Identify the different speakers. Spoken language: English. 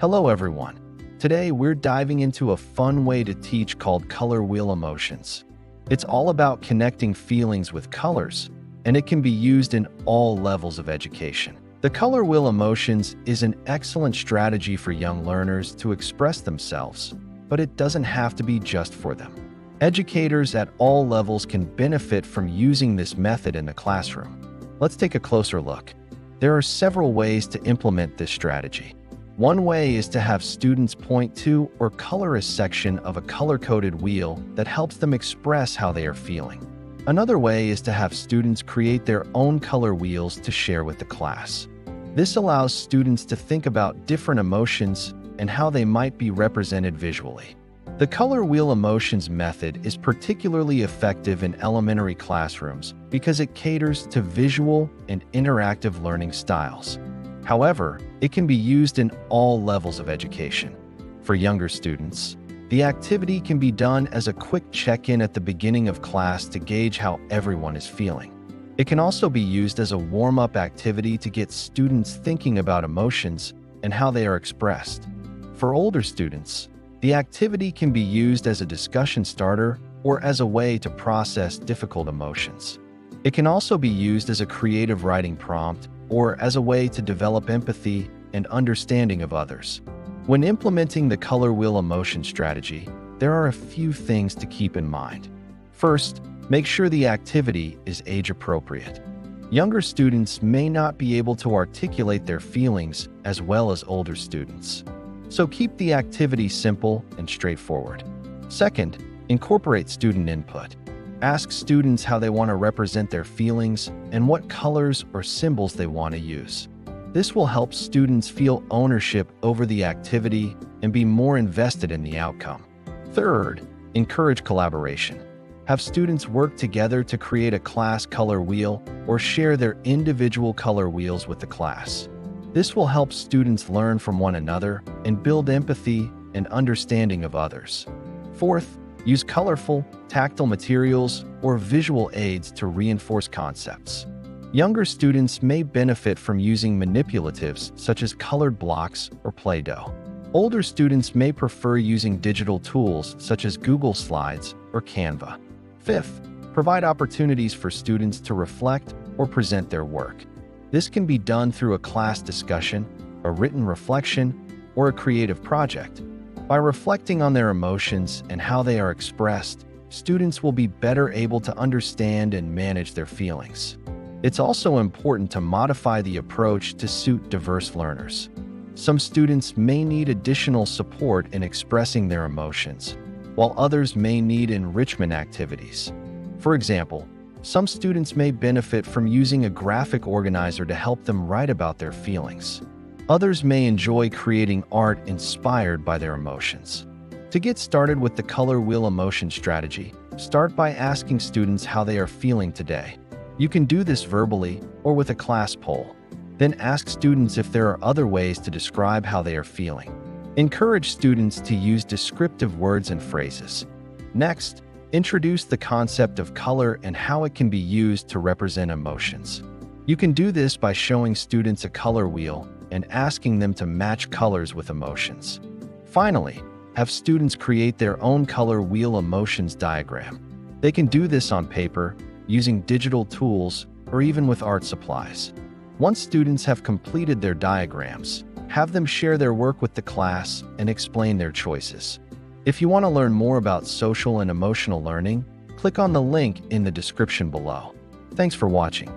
Speaker 1: Hello everyone. Today we're diving into a fun way to teach called color wheel emotions. It's all about connecting feelings with colors, and it can be used in all levels of education. The color wheel emotions is an excellent strategy for young learners to express themselves, but it doesn't have to be just for them. Educators at all levels can benefit from using this method in the classroom. Let's take a closer look. There are several ways to implement this strategy. One way is to have students point to or color a section of a color-coded wheel that helps them express how they are feeling. Another way is to have students create their own color wheels to share with the class. This allows students to think about different emotions and how they might be represented visually. The color wheel emotions method is particularly effective in elementary classrooms because it caters to visual and interactive learning styles. However, it can be used in all levels of education. For younger students, the activity can be done as a quick check-in at the beginning of class to gauge how everyone is feeling. It can also be used as a warm-up activity to get students thinking about emotions and how they are expressed. For older students, the activity can be used as a discussion starter or as a way to process difficult emotions. It can also be used as a creative writing prompt or as a way to develop empathy and understanding of others. When implementing the color wheel emotion strategy, there are a few things to keep in mind. First, make sure the activity is age-appropriate. Younger students may not be able to articulate their feelings as well as older students, so keep the activity simple and straightforward. Second, incorporate student input. Ask students how they want to represent their feelings and what colors or symbols they want to use. This will help students feel ownership over the activity and be more invested in the outcome. Third, encourage collaboration. Have students work together to create a class color wheel or share their individual color wheels with the class. This will help students learn from one another and build empathy and understanding of others. Fourth, use colorful, tactile materials or visual aids to reinforce concepts. Younger students may benefit from using manipulatives such as colored blocks or Play-Doh. Older students may prefer using digital tools such as Google Slides or Canva. Fifth, provide opportunities for students to reflect or present their work. This can be done through a class discussion, a written reflection, or a creative project. By reflecting on their emotions and how they are expressed, students will be better able to understand and manage their feelings. It's also important to modify the approach to suit diverse learners. Some students may need additional support in expressing their emotions, while others may need enrichment activities. For example, some students may benefit from using a graphic organizer to help them write about their feelings. Others may enjoy creating art inspired by their emotions. To get started with the color wheel emotion strategy, start by asking students how they are feeling today. You can do this verbally or with a class poll. Then ask students if there are other ways to describe how they are feeling. Encourage students to use descriptive words and phrases. Next, introduce the concept of color and how it can be used to represent emotions. You can do this by showing students a color wheel and asking them to match colors with emotions. Finally, have students create their own color wheel emotions diagram. They can do this on paper, using digital tools, or even with art supplies. Once students have completed their diagrams, have them share their work with the class and explain their choices. If you want to learn more about social and emotional learning, click on the link in the description below. Thanks for watching.